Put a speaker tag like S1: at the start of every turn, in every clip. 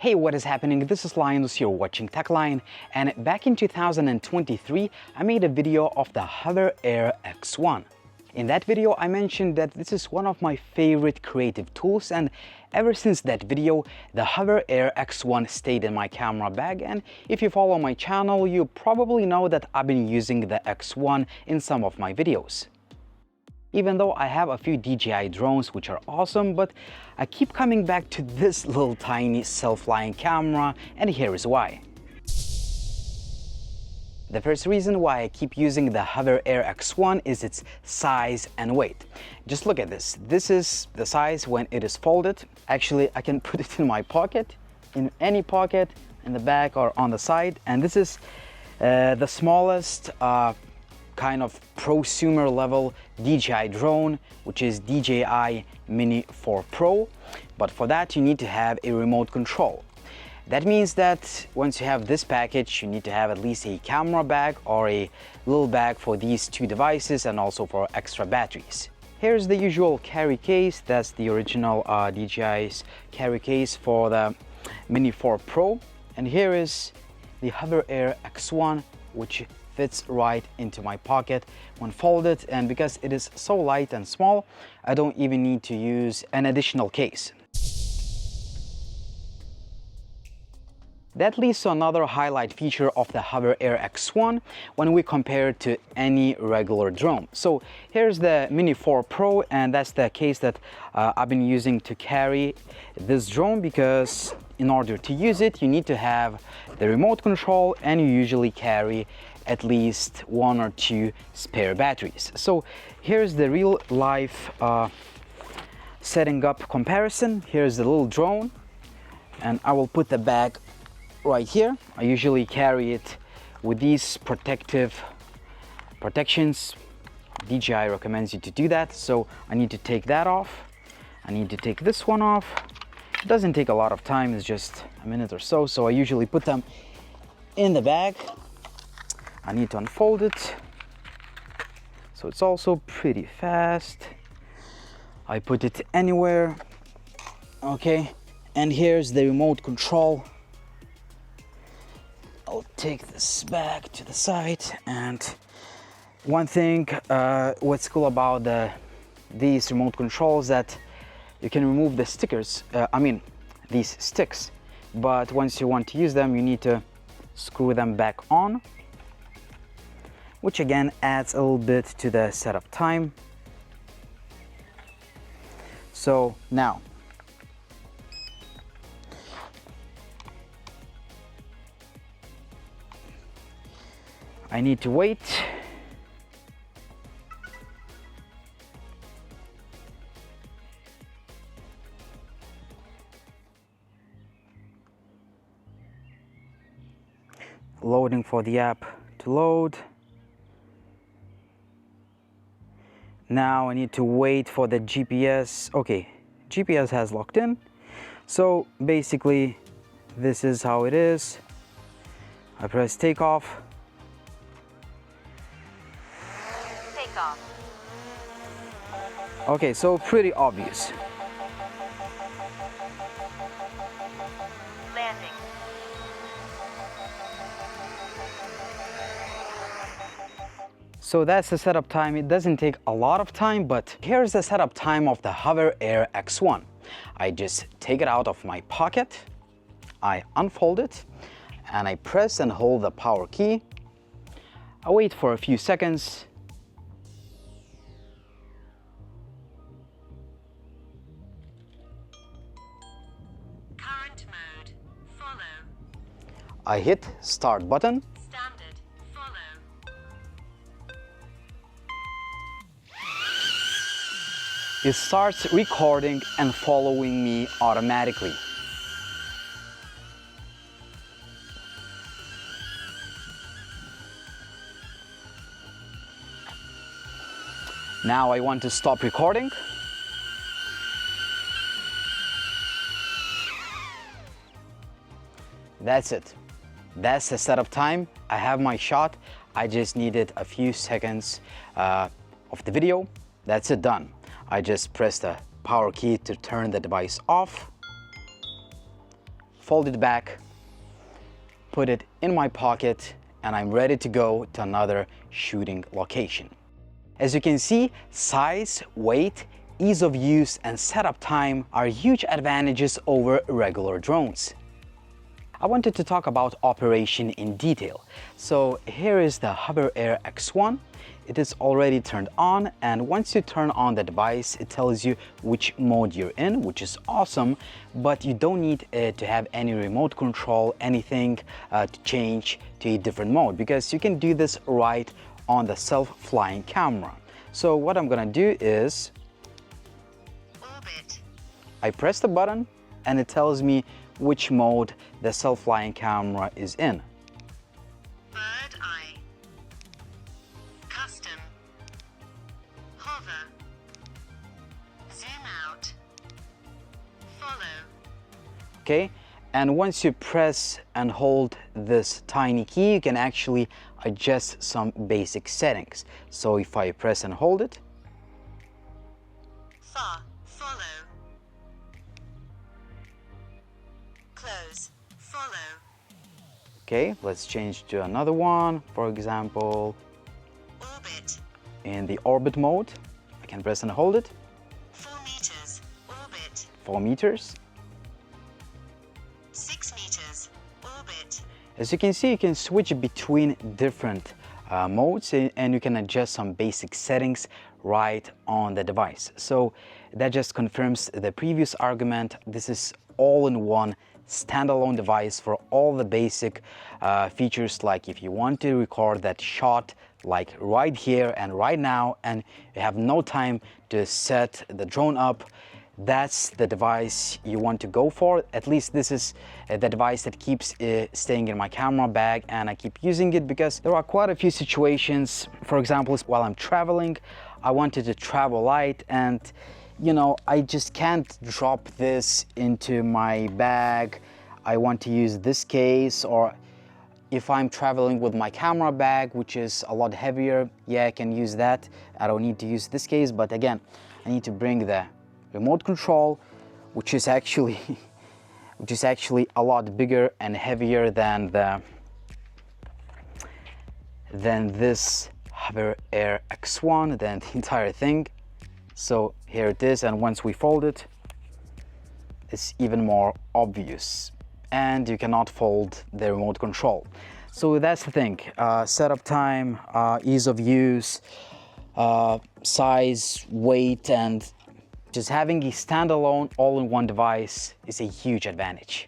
S1: Hey, what is happening? This is Linus, you're watching TechLine, and back in 2023 I made a video of the HoverAir X1. In that video I mentioned that this is one of my favorite creative tools, and ever since that video the HoverAir X1 stayed in my camera bag. And if you follow my channel, you probably know that I've been using the X1 in some of my videos. Even though I have a few DJI drones which are awesome, but I keep coming back to this little tiny self-flying camera, and here is why. The first reason why I keep using the HoverAir X1 is its size and weight. Just look at this. This is the size when it is folded. Actually, I can put it in my pocket, in any pocket, in the back or on the side. And this is the smallest kind of prosumer level DJI drone, which is DJI Mini 4 Pro. But for that you need to have a remote control. That means that once you have this package, you need to have at least a camera bag or a little bag for these two devices, and also for extra batteries. Here's the usual carry case. That's the original DJI's carry case for the Mini 4 Pro. And here is the HoverAir X1, which fits right into my pocket when folded, and because it is so light and small, I don't even need to use an additional case. That leads to another highlight feature of the HoverAir X1 when we compare it to any regular drone. So here's the Mini 4 Pro, and that's the case that I've been using to carry this drone, because in order to use it you need to have the remote control, and you usually carry at least one or two spare batteries. So here's the real life setting up comparison. Here's the little drone, and I will put the bag right here. I usually carry it with these protections. DJI recommends you to do that, so I need to take that off. I need to take this one off. It doesn't take a lot of time, it's just a minute or so, so I usually put them in the bag. I need to unfold it, so it's also pretty fast. I put it anywhere. Okay, and here's the remote control. I'll take this back to the side. And one thing what's cool about these remote controls, that you can remove the stickers, these sticks, but once you want to use them you need to screw them back on, which again adds a little bit to the setup time. So now I need to wait. Loading for the app to load. Now I need to wait for the GPS. Okay, GPS has locked in. So basically this is how it is. I press takeoff. Takeoff. Okay, so pretty obvious.
S2: Landing.
S1: So that's the setup time. It doesn't take a lot of time, but here's the setup time of the HoverAir X1. I just take it out of my pocket, I unfold it, and I press and hold the power key. I wait for a few seconds.
S2: Current mode, follow.
S1: I hit start button.
S2: Standard, follow.
S1: It starts recording and following me automatically. Now I want to stop recording. That's it. That's the setup time. I have my shot. I just needed a few seconds of the video. That's it, done. I just press the power key to turn the device off. fold it back, put it in my pocket, and I'm ready to go to another shooting location. As you can see, size, weight, ease of use, and setup time are huge advantages over regular drones. I wanted to talk about operation in detail. So here is the HoverAir X1. It is already turned on, and once you turn on the device, it tells you which mode you're in, which is awesome, but you don't need to have any remote control, anything to change to a different mode, because you can do this right on the self-flying camera. So what I'm gonna do is
S2: Orbit.
S1: I press the button and it tells me which mode the self-flying camera is in.
S2: Bird eye. Custom. Hover. Zoom out. Follow.
S1: Okay, and once you press and hold this tiny key, you can actually adjust some basic settings. So if I press and hold it,
S2: Far. Follow. Close. Follow.
S1: okay, let's change to another one. For example,
S2: Orbit.
S1: in the orbit mode, I can press and hold it,
S2: 4 meters. Orbit.
S1: 4 meters.
S2: 6 meters. Orbit.
S1: As you can see, you can switch between different modes, and you can adjust some basic settings right on the device. So that just confirms the previous argument. This is all-in-one standalone device for all the basic features, like if you want to record that shot like right here and right now, and you have no time to set the drone up, that's the device you want to go for. At least this is the device that keeps staying in my camera bag, and I keep using it because there are quite a few situations. For example, while I'm traveling, I wanted to travel light, and you know, I just can't drop this into my bag. I want to use this case, or if I'm traveling with my camera bag, which is a lot heavier, yeah, I can use that. I don't need to use this case, but again, I need to bring the remote control, which is actually a lot bigger and heavier than this HoverAir X1, than the entire thing. So here it is, and once we fold it, it's even more obvious, and you cannot fold the remote control. So that's the thing, setup time, ease of use, size, weight, and just having a standalone all-in-one device is a huge advantage.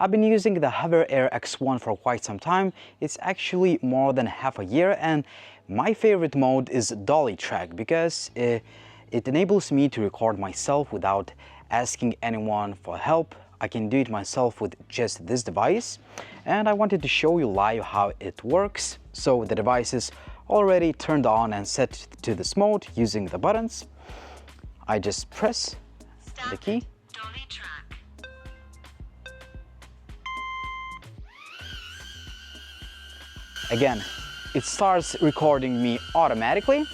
S1: I've been using the HoverAir X1 for quite some time. It's actually more than half a year, and my favorite mode is Dolly track because it enables me to record myself without asking anyone for help. I can do it myself with just this device, and I wanted to show you live how it works. So the device is already turned on and set to this mode using the buttons. I just press the key.
S2: Dolly track.
S1: Again, it starts recording me automatically.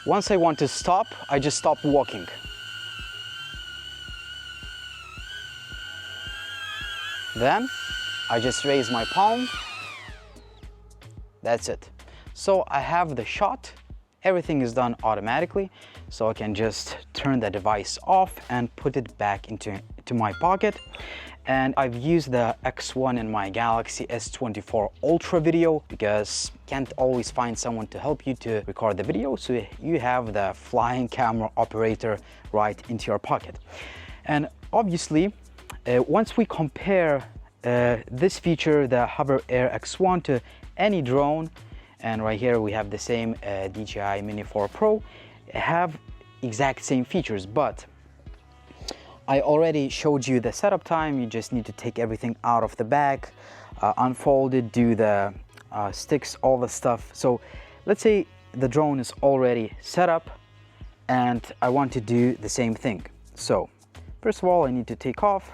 S1: Once I want to stop, I just stop walking. Then I just raise my palm. That's it. So I have the shot. Everything is done automatically. So I can just turn the device off and put it back into my pocket. And I've used the X1 in my Galaxy S24 Ultra video because you can't always find someone to help you to record the video. So you have the flying camera operator right into your pocket. And obviously, once we compare this feature, the HoverAir X1, to any drone, and right here we have the same DJI Mini 4 Pro, have exact same features, but I already showed you the setup time. You just need to take everything out of the bag, unfold it, do the sticks, all the stuff. So let's say the drone is already set up and I want to do the same thing. So first of all, I need to take off.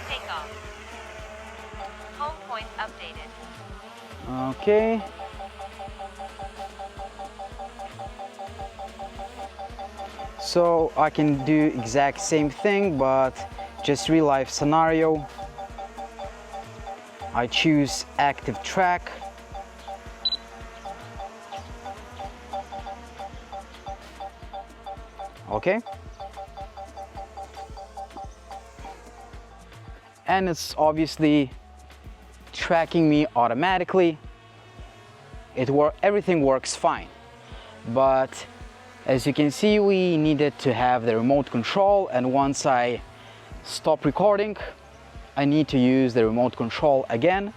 S3: Take off. Home point updated.
S1: Okay. So I can do exact same thing, but just real life scenario. I choose active track. Okay. And it's obviously tracking me automatically. Everything works fine. But as you can see, we needed to have the remote control, and once I stop recording, I need to use the remote control again.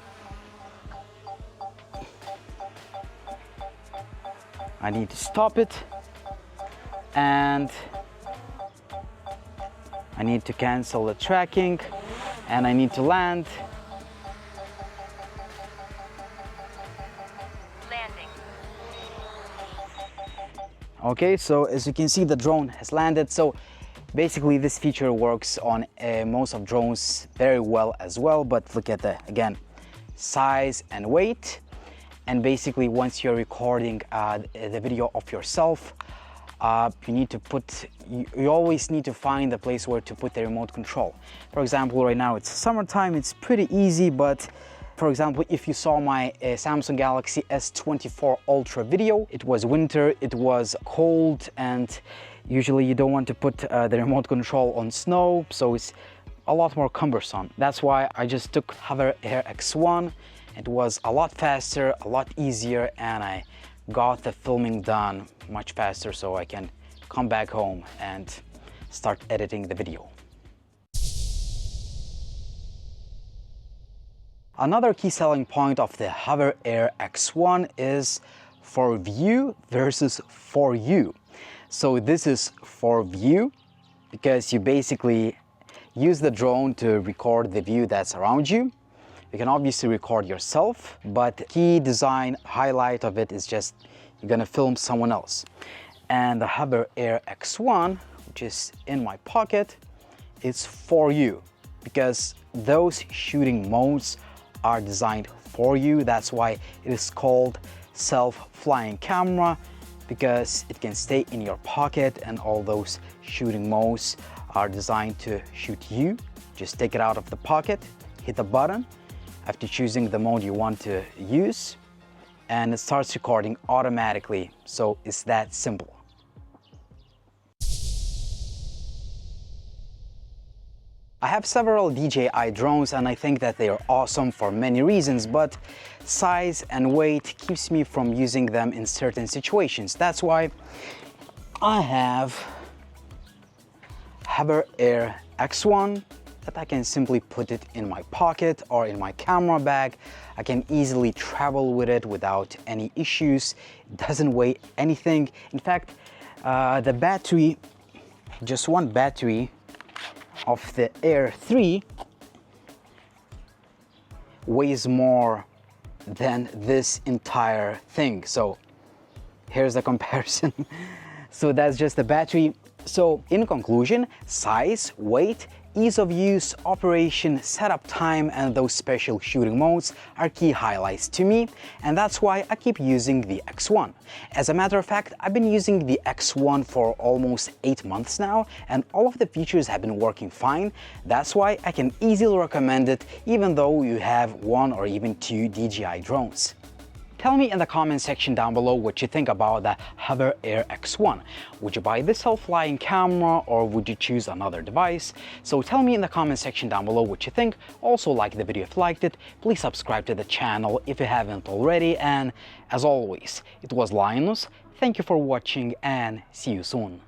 S1: I need to stop it, and I need to cancel the tracking, and I need to land.
S3: Landing.
S1: Okay, so as you can see, the drone has landed. So basically this feature works on most of drones very well as well, but look at the, again, size and weight. And basically once you're recording the video of yourself, you always need to find a place where to put the remote control. For example, right now it's summertime, it's pretty easy, but for example, if you saw my Samsung Galaxy S24 Ultra video, it was winter, it was cold, and usually you don't want to put the remote control on snow, so it's a lot more cumbersome. That's why I just took HoverAir X1. It was a lot faster, a lot easier, and I got the filming done much faster, so I can come back home and start editing the video. Another key selling point of the HoverAir X1 is for view versus for you. So this is for view because you basically use the drone to record the view that's around you. You can obviously record yourself, but the key design highlight of it is just you're gonna film someone else. And the HoverAir X1, which is in my pocket, is for you because those shooting modes are designed for you. That's why it is called self-flying camera, because it can stay in your pocket, and all those shooting modes are designed to shoot you. Just take it out of the pocket, hit the button after choosing the mode you want to use, and it starts recording automatically. So it's that simple. I have several DJI drones and I think that they are awesome for many reasons, but size and weight keeps me from using them in certain situations. That's why I have HoverAir X1 that I can simply put it in my pocket or in my camera bag. I can easily travel with it without any issues. It doesn't weigh anything. In fact, the battery, just one battery of the Air 3 weighs more than this entire thing. So here's the comparison. So that's just the battery. So in conclusion, size, weight, ease of use, operation, setup time, and those special shooting modes are key highlights to me, and that's why I keep using the X1. As a matter of fact, I've been using the X1 for almost 8 months now, and all of the features have been working fine. That's why I can easily recommend it, even though you have 1 or even 2 DJI drones. Tell me in the comment section down below what you think about the HoverAir X1. Would you buy this self-flying camera or would you choose another device? So tell me in the comment section down below what you think. Also like the video if you liked it. Please subscribe to the channel if you haven't already. And as always, it was Linus. Thank you for watching and see you soon.